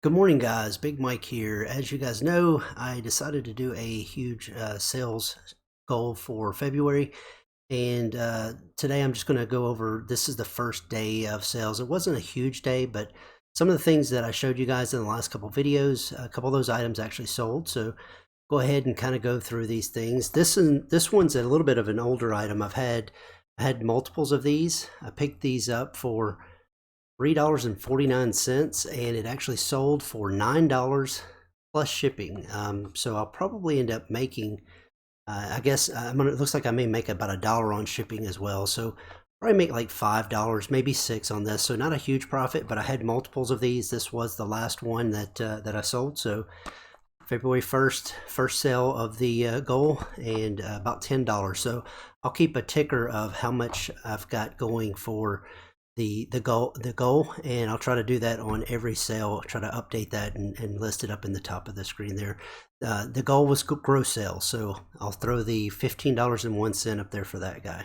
Good morning, guys. Big Mike here. As you guys know, I decided to do a huge sales goal for February, and today I'm just going to go over, this is the first day of sales. It wasn't a huge day, but some of the things that I showed you guys in the last couple videos, a couple of those items actually sold. So go ahead and kind of go through these things. This one's a little bit of an older item. I had multiples of these. I picked these up for $3.49, and it actually sold for $9 plus shipping. So I'll probably end up making, I guess, it looks like I may make about $1 on shipping as well. So probably make like $5, maybe $6 on this. So not a huge profit, but I had multiples of these. This was the last one that I sold. So February 1st, first sale of the goal, and about $10. So I'll keep a ticker of how much I've got going for the goal, and I'll try to do that on every sale. Try to update that and list it up in the top of the screen there. The goal was gross sales, so I'll throw the $15.01 up there for that guy.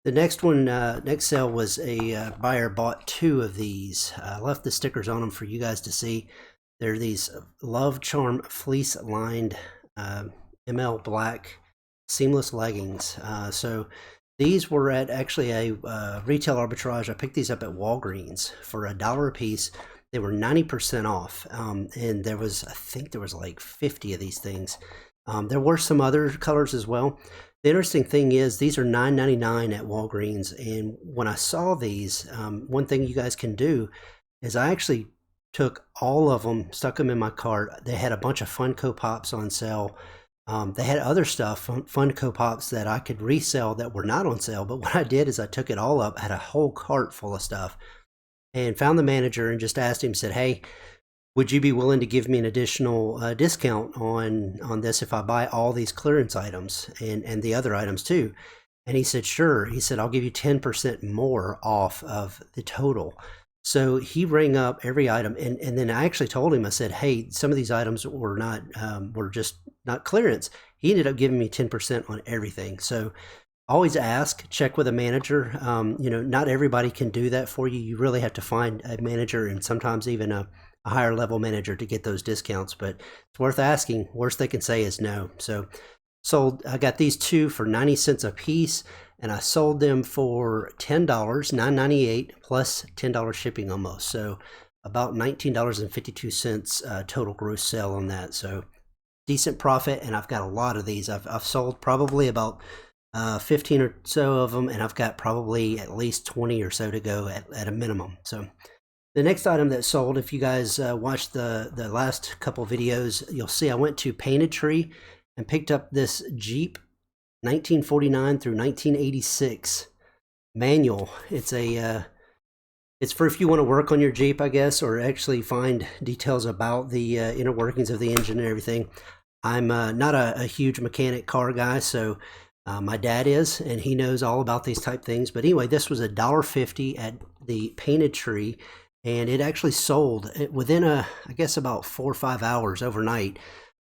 The next one, next sale was a buyer bought 2 of these. I left the stickers on them for you guys to see. They're these Love Charm fleece lined ML black seamless leggings. So these were at actually a retail arbitrage. I picked these up at Walgreens for $1 a piece. They were 90% off, and there was, I think there was like 50 of these things. There were some other colors as well. The interesting thing is these are $9.99 at Walgreens, and when I saw these, one thing you guys can do is I actually took all of them, stuck them in my cart. They had a bunch of Funko Pops on sale. They had other stuff, Funko Pops, that I could resell that were not on sale. But what I did is I took it all up, had a whole cart full of stuff, and found the manager and just asked him, said, hey, would you be willing to give me an additional discount on this if I buy all these clearance items and the other items too? And he said, sure. He said, I'll give you 10% more off of the total. So he rang up every item, and then I actually told him, I said, hey, some of these items were not, were just not clearance. He ended up giving me 10% on everything. So always ask, check with a manager. You know, not everybody can do that for you. You really have to find a manager, and sometimes even a higher level manager, to get those discounts, but it's worth asking. Worst they can say is no. So I got these 2 for 90 cents a piece, and I sold them for $10, $9.98 plus $10 shipping almost. So about $19.52 total gross sale on that. So decent profit, and I've got a lot of these. I've sold probably about 15 or so of them, and I've got probably at least 20 or so to go at a minimum. So the next item that sold, if you guys watched the last couple videos, you'll see I went to Painted Tree and picked up this Jeep 1949 through 1986 manual. It's it's for if you want to work on your Jeep, I guess, or actually find details about the inner workings of the engine and everything. I'm not a huge mechanic car guy, so my dad is, and he knows all about these type things. But anyway, this was $1.50 at the Painted Tree, and it actually sold within I guess about 4 or 5 hours overnight.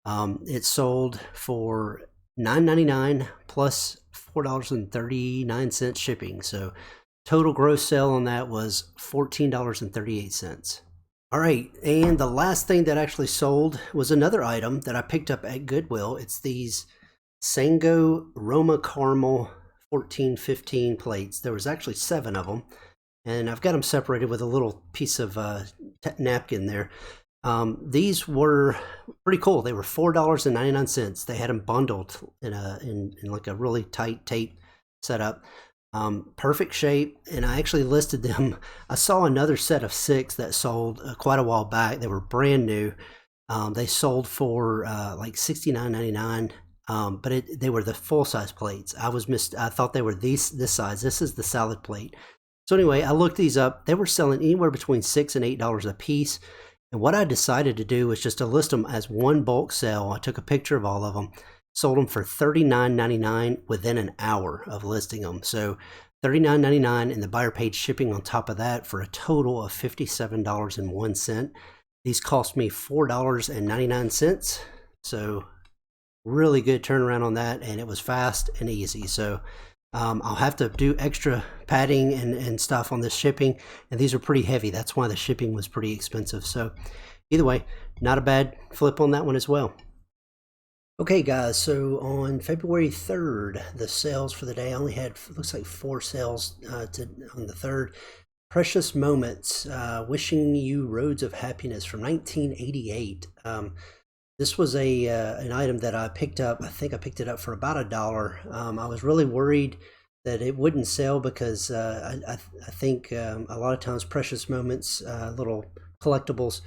It sold for $9.99 plus $4.39 shipping. So total gross sale on that was $14.38. All right, and the last thing that actually sold was another item that I picked up at Goodwill. It's these Sango Roma Caramel 1415 plates. There was actually 7 of them, and I've got them separated with a little piece of napkin there. These were pretty cool. They were $4.99. They had them bundled in like a really tight tape setup. Perfect shape, and I actually listed them. I saw another set of 6 that sold quite a while back. They were brand new. They sold for like $69.99. But they were the full size plates. I thought they were this size. This is the salad plate. So anyway, I looked these up. They were selling anywhere between $6 and $8 a piece. And what I decided to do was just to list them as one bulk sale. I took a picture of all of them, sold them for $39.99 within an hour of listing them. So $39.99, and the buyer paid shipping on top of that for a total of $57.01. These cost me $4.99. So really good turnaround on that, and it was fast and easy. So I'll have to do extra padding and stuff on this shipping, and these are pretty heavy. That's why the shipping was pretty expensive. So either way, not a bad flip on that one as well. Okay guys, so on February 3rd, the sales for the day, I only had, looks like 4 sales on the 3rd. Precious Moments, Wishing You Roads of Happiness from 1988. This was an item that I picked up. I think I picked it up for about $1. I was really worried that it wouldn't sell because I think a lot of times Precious Moments, little collectibles,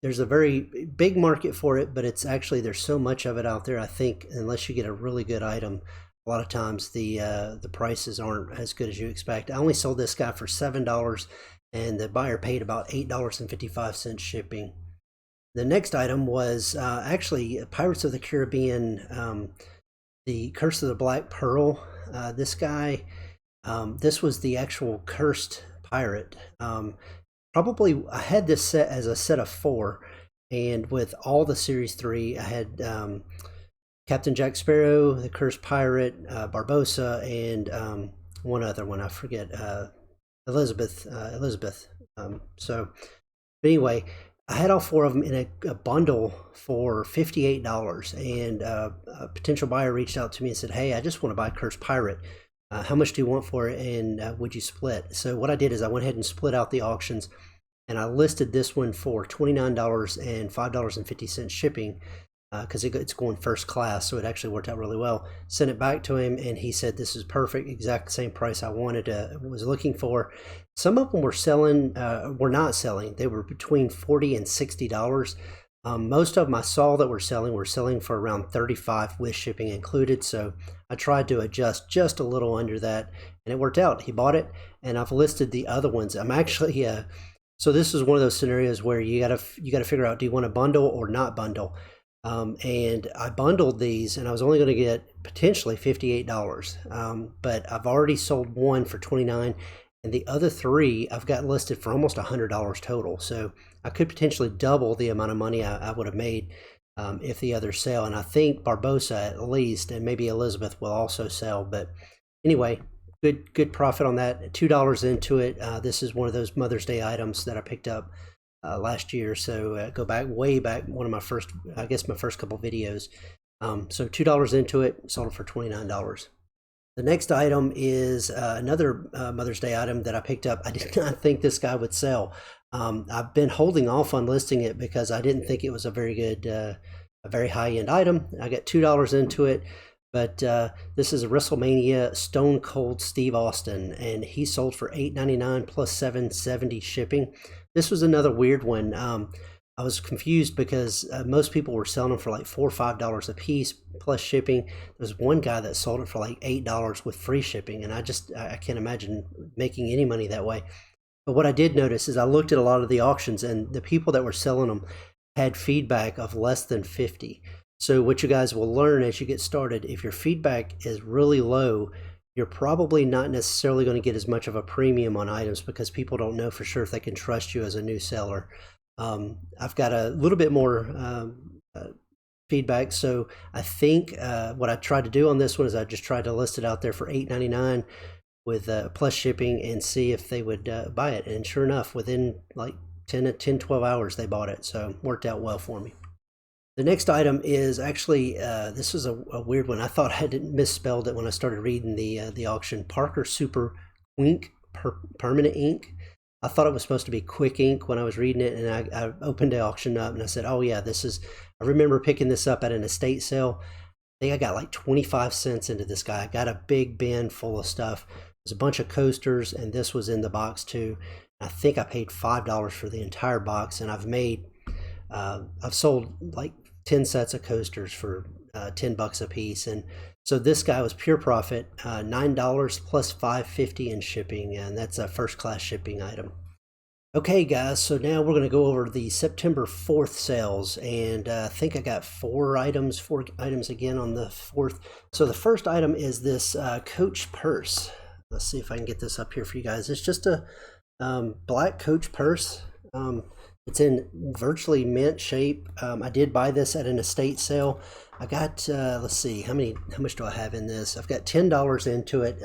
there's a very big market for it, but it's actually, there's so much of it out there. I think unless you get a really good item, a lot of times the prices aren't as good as you expect. I only sold this guy for $7, and the buyer paid about $8.55 shipping. The next item was actually Pirates of the Caribbean, the Curse of the Black Pearl. This guy, this was the actual cursed pirate. Probably I had this set as a set of 4, and with all the series 3, I had Captain Jack Sparrow, the Cursed Pirate, Barbossa, and one other one I forget, Elizabeth. So, but anyway, I had all 4 of them in a bundle for $58, and a potential buyer reached out to me and said, "Hey, I just want to buy Cursed Pirate. How much do you want for it, and would you split?" So what I did is I went ahead and split out the auctions, and I listed this one for $29 and $5.50 shipping because it's going first class, so it actually worked out really well. Sent it back to him, and he said this is perfect, exact same price I wanted, was looking for. Some of them were selling, were not selling. They were between $40 and $60. Most of them I saw that were selling for around $35 with shipping included. So I tried to adjust just a little under that, and it worked out. He bought it, and I've listed the other ones. I'm actually, so this is one of those scenarios where you gotta figure out, do you want to bundle or not bundle? And I bundled these, and I was only going to get potentially $58. But I've already sold one for $29. And the other 3 I've got listed for almost $100 total. So I could potentially double the amount of money I would have made if the others sell. And I think Barbossa at least, and maybe Elizabeth will also sell. But anyway, good profit on that. $2 into it. This is one of those Mother's Day items that I picked up last year. So go back, way back, one of my first, I guess my first couple videos. So $2 into it, sold it for $29. The next item is another Mother's Day item that I picked up. I did not think this guy would sell. I've been holding off on listing it because I didn't think it was a very good, a very high-end item. I got $2 into it, but this is a WrestleMania Stone Cold Steve Austin, and he sold for $8.99 plus $7.70 shipping. This was another weird one. I was confused because most people were selling them for like $4 or $5 a piece plus shipping. There's one guy that sold it for like $8 with free shipping, and I can't imagine making any money that way. But what I did notice is I looked at a lot of the auctions, and the people that were selling them had feedback of less than 50. So what you guys will learn as you get started, if your feedback is really low, you're probably not necessarily going to get as much of a premium on items because people don't know for sure if they can trust you as a new seller. I've got a little bit more feedback, so I think what I tried to do on this one is I just tried to list it out there for $8.99 with plus shipping and see if they would buy it. And sure enough, within like 12 hours they bought it, so worked out well for me. The next item is actually, this is a weird one. I thought I had misspelled it when I started reading the auction. Parker Super Ink Permanent Ink. I thought it was supposed to be Quick Ink when I was reading it, and I opened the auction up and I said, oh yeah, this is, I remember picking this up at an estate sale. I think I got like 25 cents into this guy. I got a big bin full of stuff. There's a bunch of coasters, and this was in the box too. I think I paid $5 for the entire box, and I've sold like 10 sets of coasters for $10 a piece. And so this guy was pure profit, $9 plus $5.50 in shipping, and that's a first class shipping item. Okay guys, so now we're going to go over the September 4th sales, and I think I got four items again on the 4th. So the first item is this Coach purse. Let's see if I can get this up here for you guys. It's just a black Coach purse. The It's in virtually mint shape. I did buy this at an estate sale. I got, let's see, how much do I have in this? I've got $10 into it.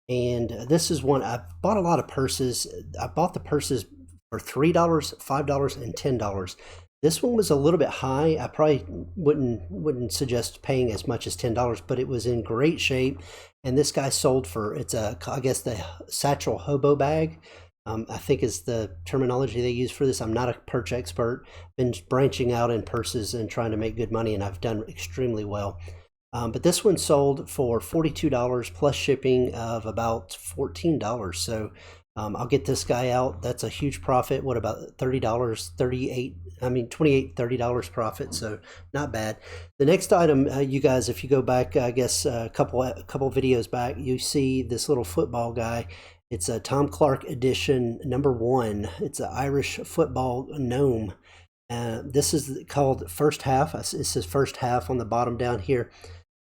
And this is one, I bought a lot of purses. I bought the purses for $3, $5, and $10. This one was a little bit high. I probably wouldn't suggest paying as much as $10, but it was in great shape. And this guy sold for, it's a, I guess the satchel hobo bag, I think is the terminology they use for this. I'm not a perch expert. Been branching out in purses and trying to make good money, and I've done extremely well. But this one sold for $42 plus shipping of about $14. So I'll get this guy out. That's a huge profit. What about $30, $28, $30 profit. So not bad. The next item, you guys, if you go back, I guess a couple videos back, you see this little football guy. It's a Tom Clark edition #1. It's an Irish football gnome. This is called First Half. It says First Half on the bottom down here.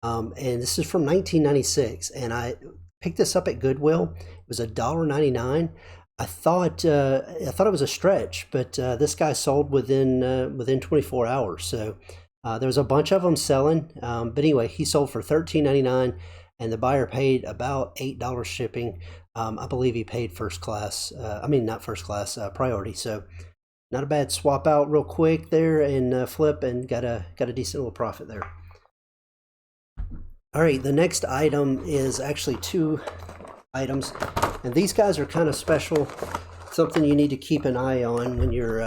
And this is from 1996. And I picked this up at Goodwill. It was $1.99. I thought it was a stretch, but this guy sold within 24 hours. So there was a bunch of them selling. But anyway, he sold for $13.99. And the buyer paid about $8 shipping. I believe he paid first class. Not first class, priority. So not a bad swap out real quick there and flip, and got a decent little profit there. All right, the next item is actually 2 items, and these guys are kind of special. Something you need to keep an eye on when you're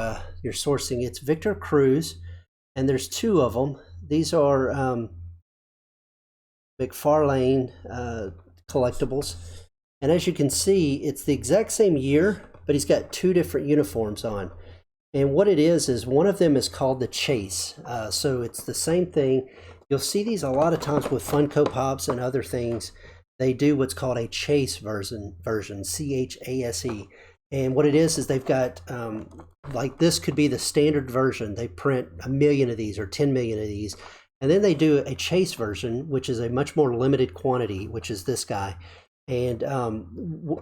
sourcing. It's Victor Cruz, and there's 2 of them. These are McFarlane collectibles, and as you can see, it's the exact same year, but he's got 2 different uniforms on. And what it is one of them is called the Chase. So it's the same thing. You'll see these a lot of times with Funko Pops and other things. They do what's called a Chase version, C-H-A-S-E. And what it is they've got, like this could be the standard version. They print 1 million of these or 10 million of these. And then they do a Chase version, which is a much more limited quantity, which is this guy. And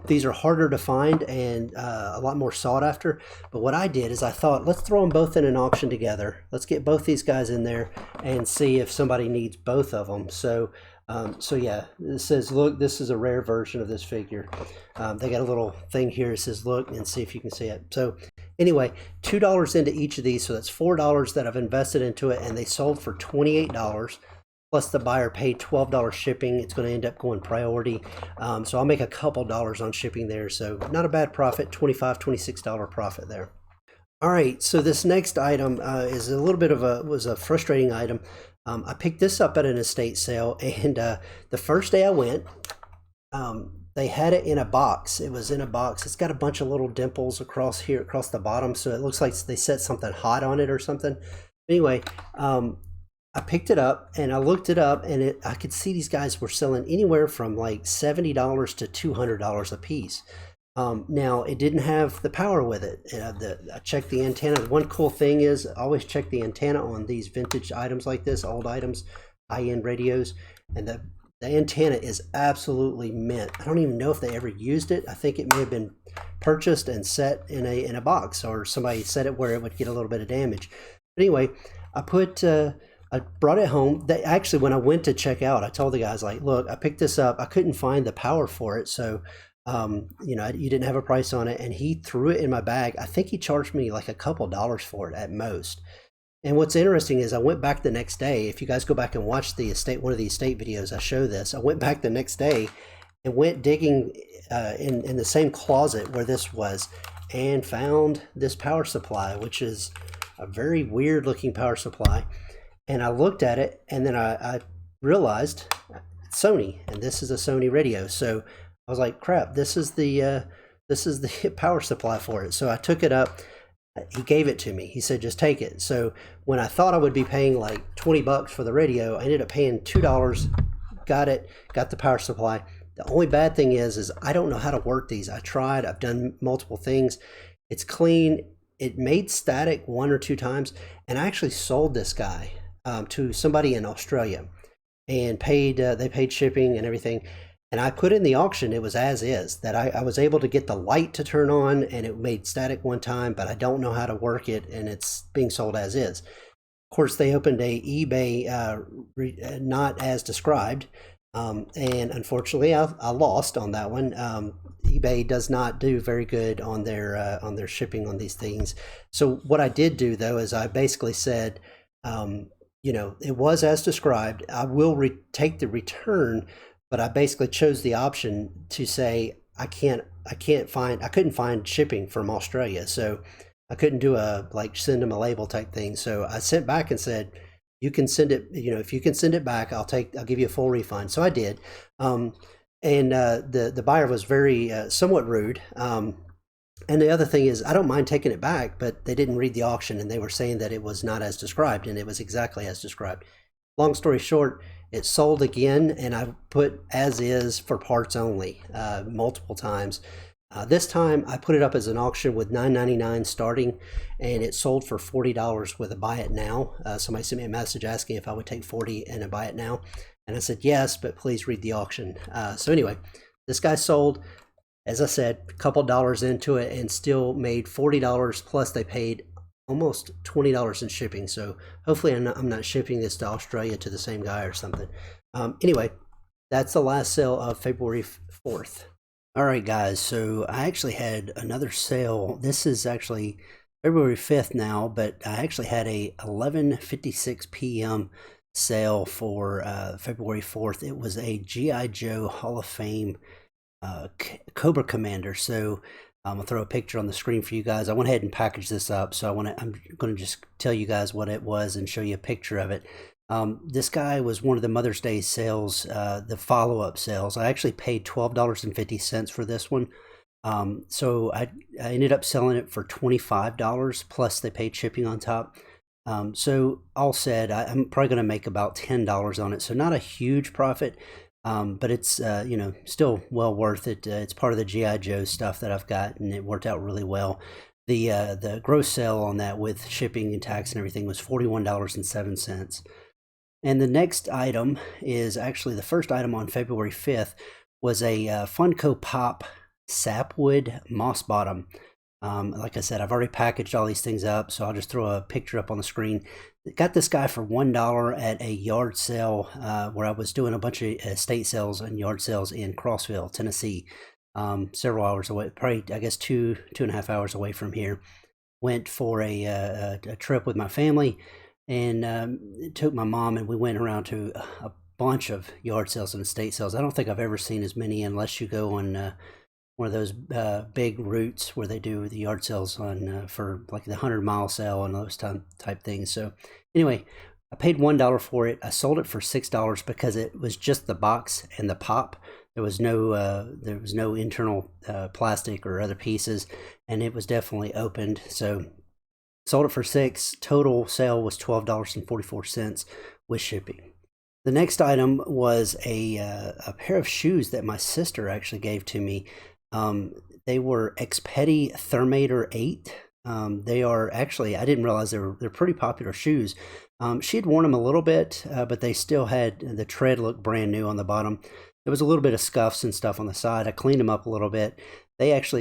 these are harder to find and a lot more sought after. But what I did is I thought, let's throw them both in an auction together. Let's get both these guys in there and see if somebody needs both of them. So yeah, it says, look, this is a rare version of this figure. They got a little thing here. It says, look, and see if you can see it. So anyway, $2 into each of these. So that's $4 that I've invested into it, and they sold for $28. Plus the buyer paid $12 shipping. It's going to end up going priority. So I'll make a couple dollars on shipping there. So not a bad profit, $25, $26 profit there. All right, so this next item is a little bit of was a frustrating item. I picked this up at an estate sale, and the first day I went, they had it in a box. It was in a box. It's got a bunch of little dimples across here, across the bottom. So it looks like they set something hot on it or something. Anyway, I picked it up and I looked it up, and I could see these guys were selling anywhere from like $70 to $200 a piece. Now it didn't have the power with it. I checked the antenna. One cool thing is always check the antenna on these vintage items like this, old items, high-end radios, and the antenna is absolutely mint. I don't even know if they ever used it. I think it may have been purchased and set in a box, or somebody set it where it would get a little bit of damage. But anyway, I brought it home. Actually, when I went to check out, I told the guys, like, look, I picked this up. I couldn't find the power for it. So, you didn't have a price on it. And he threw it in my bag. I think he charged me like a couple dollars for it at most. And what's interesting is I went back the next day. If you guys go back and watch one of the estate videos, I show this. I went back the next day and went digging in the same closet where this was, and found this power supply, which is a very weird looking power supply. And I looked at it, and then I realized it's Sony, and this is a Sony radio. So I was like, crap, this is the power supply for it. So I took it up. He gave it to me. He said, just take it. So when I thought I would be paying like 20 bucks for the radio, I ended up paying $2, got the power supply. The only bad thing is I don't know how to work these. I tried, I've done multiple things. It's clean. It made static 1 or 2 times. And I actually sold this guy to somebody in Australia, and they paid shipping and everything. And I put in the auction, it was as is, that I was able to get the light to turn on and it made static one time, but I don't know how to work it and it's being sold as is. Of course, they opened a eBay not as described, and unfortunately, I lost on that one. eBay does not do very good on their shipping on these things. So what I did do though is I basically said, it was as described. I will take the return, but I basically chose the option to say I couldn't find shipping from Australia, so I couldn't do a send them a label type thing. So I sent back and said, you can send it, if you can send it back, I'll give you a full refund. So I did. And the buyer was very somewhat rude. And the other thing is, I don't mind taking it back, but they didn't read the auction and they were saying that it was not as described, and it was exactly as described. Long story short, it sold again, and I put as is for parts only multiple times. This time I put it up as an auction with $9.99 starting, and it sold for $40 with a buy it now. Somebody sent me a message asking if I would take 40 and a buy it now, and I said yes, but please read the auction. So anyway, this guy sold, as I said, a couple dollars into it and still made $40, plus they paid almost $20 in shipping. So hopefully I'm not shipping this to Australia to the same guy or something. Anyway, that's the last sale of February 4th. All right, guys, so I actually had another sale. This is actually February 5th now, but I actually had a 11:56 p.m. sale for February 4th. It was a G.I. Joe Hall of Fame Cobra Commander. So I'm gonna throw a picture on the screen for you guys. I went ahead and packaged this up, so I'm gonna just tell you guys what it was and show you a picture of it. This guy was one of the Mother's Day sales, the follow-up sales. I actually paid $12.50 for this one. So I ended up selling it for $25, plus they paid shipping on top. So all said, I'm probably going to make about $10 on it. So not a huge profit, but it's, still well worth it. It's part of the G.I. Joe stuff that I've got, and it worked out really well. The gross sale on that with shipping and tax and everything was $41.07. And the next item is actually the first item on February 5th was a Funko Pop Sapwood Moss Bottom. Like I said, I've already packaged all these things up, so I'll just throw a picture up on the screen. Got this guy for $1 at a yard sale where I was doing a bunch of estate sales and yard sales in Crossville, Tennessee. Several hours away, probably I guess 2.5 hours away from here. Went for a trip with my family, and took my mom, and we went around to a bunch of yard sales and estate sales. I don't think I've ever seen as many unless you go on one of those big routes where they do the yard sales on for like the 100-mile sale and those type things. So anyway, I paid $1 for it. I sold it for $6 because it was just the box and the pop. There was no internal plastic or other pieces, and it was definitely opened. So sold it for $6. Total sale was $12.44 with shipping. The next item was a pair of shoes that my sister actually gave to me. They were Expedi Thermator 8. They are actually, I didn't realize they're pretty popular shoes. She had worn them a little bit, but they still had the tread look brand new on the bottom. There was a little bit of scuffs and stuff on the side. I cleaned them up a little bit.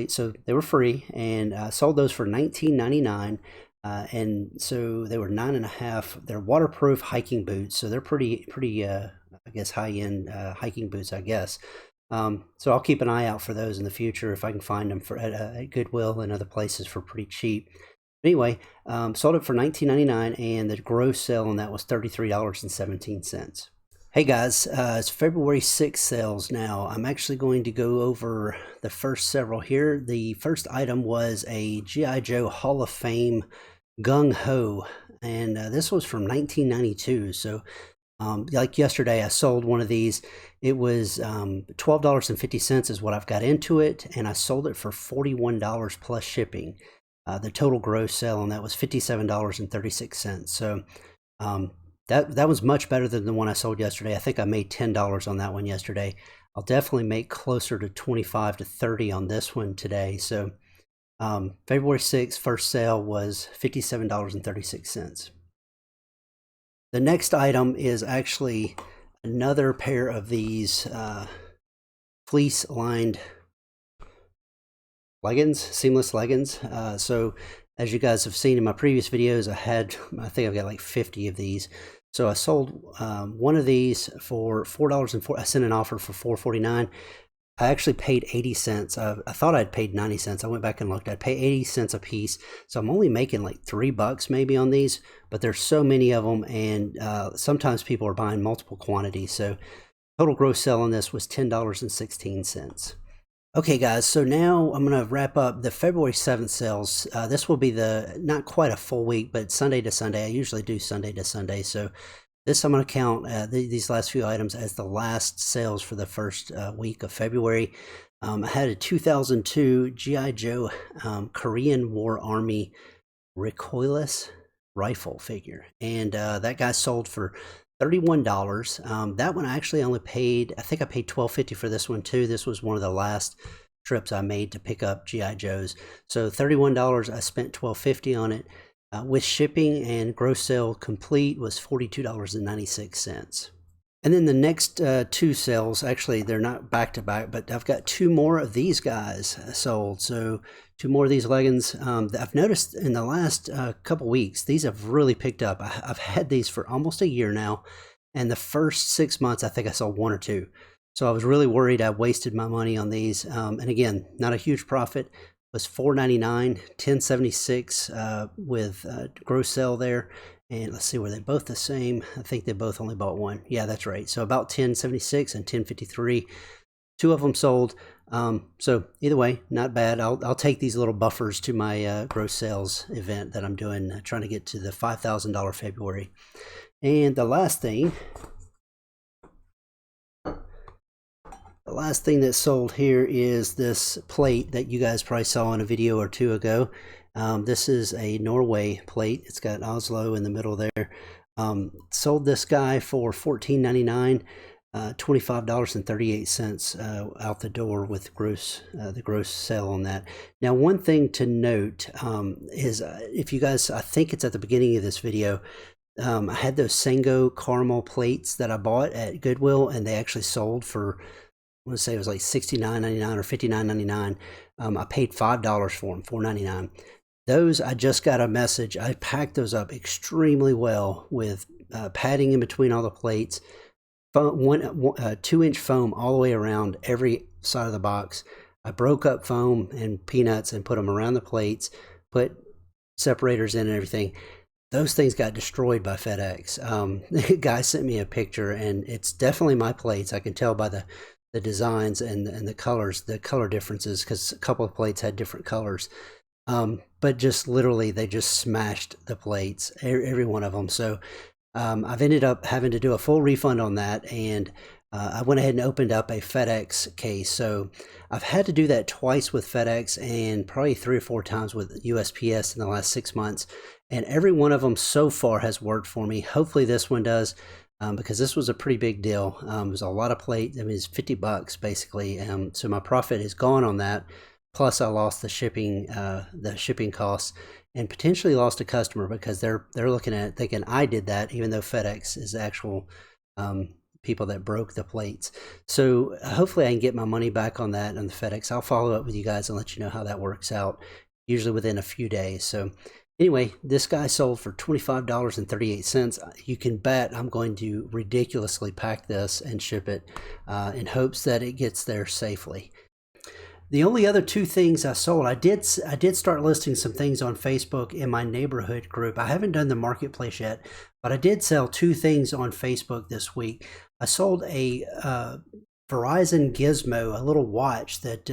So they were free, and I sold those for $19.99. And so they were 9.5. They're waterproof hiking boots, so they're pretty I guess high-end hiking boots, I guess. So I'll keep an eye out for those in the future if I can find them at Goodwill and other places for pretty cheap. But anyway, sold it for $19.99, and the gross sale on that was $33.17. Hey guys, it's February 6th sales now. I'm actually going to go over the first several here. The first item was a G.I. Joe Hall of Fame Gung Ho, and this was from 1992. So like yesterday, I sold one of these. It was $12.50 is what I've got into it, and I sold it for $41 plus shipping. The total gross sale on that was $57.36. So that was much better than the one I sold yesterday. I think I made $10 on that one yesterday. I'll definitely make closer to 25 to 30 on this one today. So February 6th, first sale was $57.36. The next item is actually another pair of these fleece lined leggings, seamless leggings. So as you guys have seen in my previous videos, I think I've got like 50 of these. So I sold one of these for $4.04. I sent an offer for $4.49. I actually paid 80 cents. I thought I'd paid 90 cents. I went back and looked. I'd pay 80 cents a piece. So I'm only making like $3 maybe on these, but there's so many of them, and sometimes people are buying multiple quantities. So total gross sell on this was $10.16. Okay guys, so now I'm going to wrap up the February 7th sales. This will be not quite a full week, but Sunday to Sunday. I usually do Sunday to Sunday. So this I'm going to count these last few items as the last sales for the first week of February. I had a 2002 G.I. Joe Korean War Army recoilless rifle figure, and that guy sold for $31. That one I actually only paid, I think I paid $12.50 for this one too. This was one of the last trips I made to pick up G.I. Joes. So $31, I spent $12.50 on it. With shipping and gross sale complete was $42.96. And then the next two sales, actually they're not back to back, but I've got two more of these guys sold. So two more of these leggings. I've noticed in the last couple weeks, these have really picked up. I've had these for almost a year now, and the first 6 months I think I sold one or two. So I was really worried I wasted my money on these. And again, not a huge profit. Was $4.99, $10.76 with gross sale there. And let's see, were they both the same? I think they both only bought one. Yeah, that's right. So about $10.76 and $10.53. Two of them sold. So either way, not bad. I'll take these little buffers to my gross sales event that I'm doing, trying to get to the $5,000 February. And the last thing that sold here is this plate that you guys probably saw in a video or two ago. This is a Norway plate. It's got Oslo in the middle there. Sold this guy for $14.99, $25.38 out the door with the gross sale on that. Now, one thing to note is if you guys, I think it's at the beginning of this video, I had those Sango caramel plates that I bought at Goodwill, and they actually sold for, I want to say it was like $69.99 or $59.99. I paid $5 for them, $4.99. Those, I just got a message. I packed those up extremely well with padding in between all the plates, 2-inch foam all the way around every side of the box. I broke up foam and peanuts and put them around the plates, put separators in and everything. Those things got destroyed by FedEx. The guy sent me a picture, and it's definitely my plates. I can tell by the designs and the colors, the color differences, because a couple of plates had different colors. But just literally, they just smashed the plates, every one of them. So I've ended up having to do a full refund on that, and I went ahead and opened up a FedEx case. So I've had to do that twice with FedEx and probably 3 or 4 times with USPS in the last 6 months. And every one of them so far has worked for me. Hopefully this one does. Because this was a pretty big deal. It was a lot of plates. I mean, it's $50 basically. So my profit is gone on that. Plus, I lost the shipping costs, and potentially lost a customer because they're looking at it thinking I did that, even though FedEx is the actual people that broke the plates. So hopefully, I can get my money back on that on the FedEx. I'll follow up with you guys and let you know how that works out. Usually within a few days. So. Anyway, this guy sold for $25.38. You can bet I'm going to ridiculously pack this and ship it in hopes that it gets there safely. The only other two things I sold, I did start listing some things on Facebook in my neighborhood group. I haven't done the marketplace yet, but I did sell 2 things on Facebook this week. I sold a Verizon Gizmo, a little watch that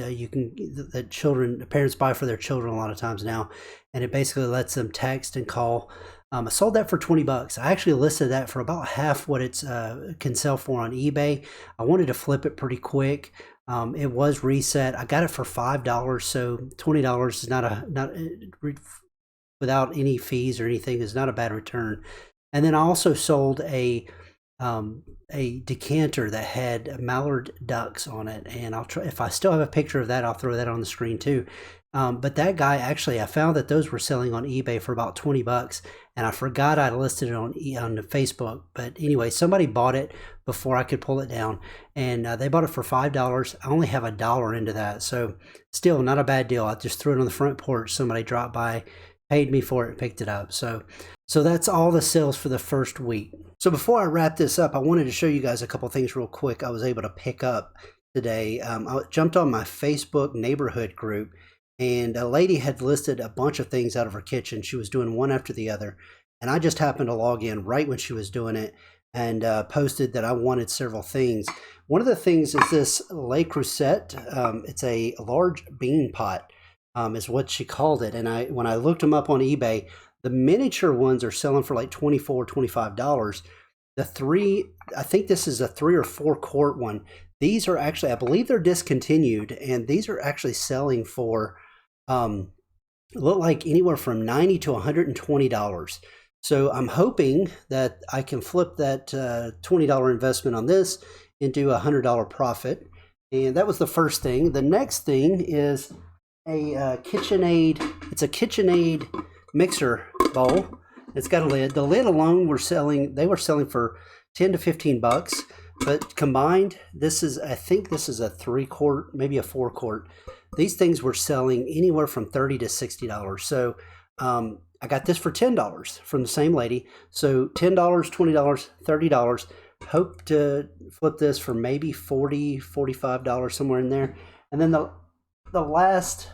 parents buy for their children a lot of times now, and it basically lets them text and call. I sold that for $20. I actually listed that for about half what it's can sell for on eBay. I wanted to flip it pretty quick. It was reset. I got it for $5, so $20 is not without any fees or anything, is not a bad return. And then I also sold a decanter that had mallard ducks on it, and I'll try, if I still have a picture of that, I'll throw that on the screen too. But that guy, actually, I found that those were selling on eBay for about 20 bucks, and I forgot I listed it on Facebook. But anyway, somebody bought it before I could pull it down, and they bought it for $5. I only have $1 into that, so still not a bad deal. I just threw it on the front porch. Somebody dropped by, paid me for it, and picked it up. So that's all the sales for the first week. So before I wrap this up, I wanted to show you guys a couple things real quick I was able to pick up today. I jumped on my Facebook neighborhood group, and a lady had listed a bunch of things out of her kitchen. She was doing one after the other, and I just happened to log in right when she was doing it and posted that I wanted several things. One of the things is this Le Creuset. It's a large bean pot, is what she called it. And when I looked them up on eBay, the miniature ones are selling for like $24, $25. The three, I think this is a 3 or 4 quart one. These are actually, I believe they're discontinued, and these are actually selling for look like anywhere from $90 to $120. So I'm hoping that I can flip that $20 investment on this into a $100 profit. And that was the first thing. The next thing is a KitchenAid. It's a KitchenAid mixer bowl. It's got a lid. The lid alone they were selling for 10 to 15 bucks. But combined, I think this is a 3 quart, maybe a 4 quart. These things were selling anywhere from $30 to $60. So I got this for $10 from the same lady. So $10, $20, $30. Hope to flip this for maybe $40, $45, somewhere in there. And then the last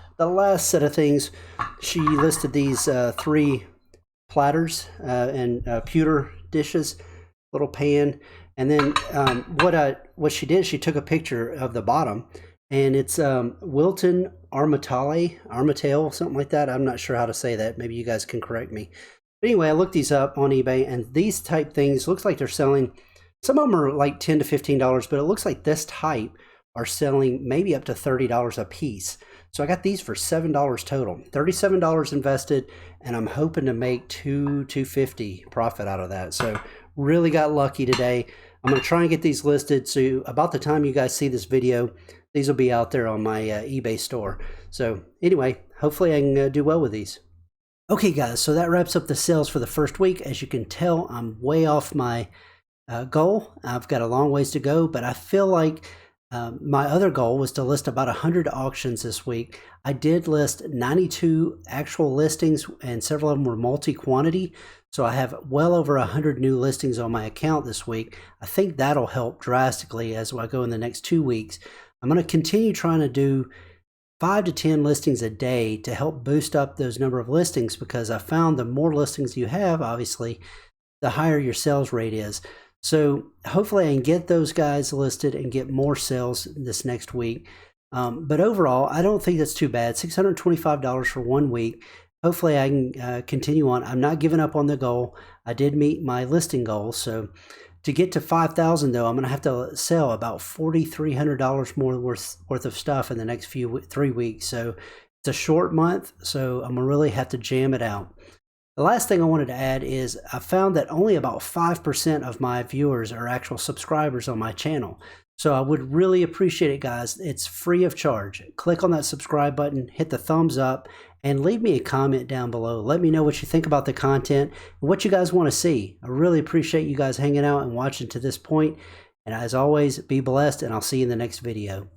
set of things, she listed these 3 platters and pewter dishes, little pan. And then what she did, she took a picture of the bottom, and it's Wilton Armatale, something like that. I'm not sure how to say that. Maybe you guys can correct me. But anyway, I looked these up on eBay, and these type things looks like they're selling. Some of them are like $10 to $15, but it looks like this type are selling maybe up to $30 a piece. So I got these for $7 total, $37 invested, and I'm hoping to make $250 profit out of that. So really got lucky today. I'm going to try and get these listed, so about the time you guys see this video, these will be out there on my eBay store. So anyway, hopefully I can do well with these. Okay guys, so that wraps up the sales for the first week. As you can tell, I'm way off my goal. I've got a long ways to go, but I feel like my other goal was to list about 100 auctions this week. I did list 92 actual listings, and several of them were multi-quantity. So I have well over 100 new listings on my account this week. I think that'll help drastically as I go in the next 2 weeks. I'm going to continue trying to do 5 to 10 listings a day to help boost up those number of listings, because I found the more listings you have, obviously, the higher your sales rate is. So hopefully I can get those guys listed and get more sales this next week. But overall, I don't think that's too bad. $625 for 1 week. Hopefully I can continue on. I'm not giving up on the goal. I did meet my listing goal. So to get to 5,000 though, I'm going to have to sell about $4,300 more worth of stuff in the next 3 weeks. So it's a short month, so I'm going to really have to jam it out. The last thing I wanted to add is I found that only about 5% of my viewers are actual subscribers on my channel. So I would really appreciate it, guys. It's free of charge. Click on that subscribe button, hit the thumbs up, and leave me a comment down below. Let me know what you think about the content and what you guys want to see. I really appreciate you guys hanging out and watching to this point. And as always, be blessed, and I'll see you in the next video.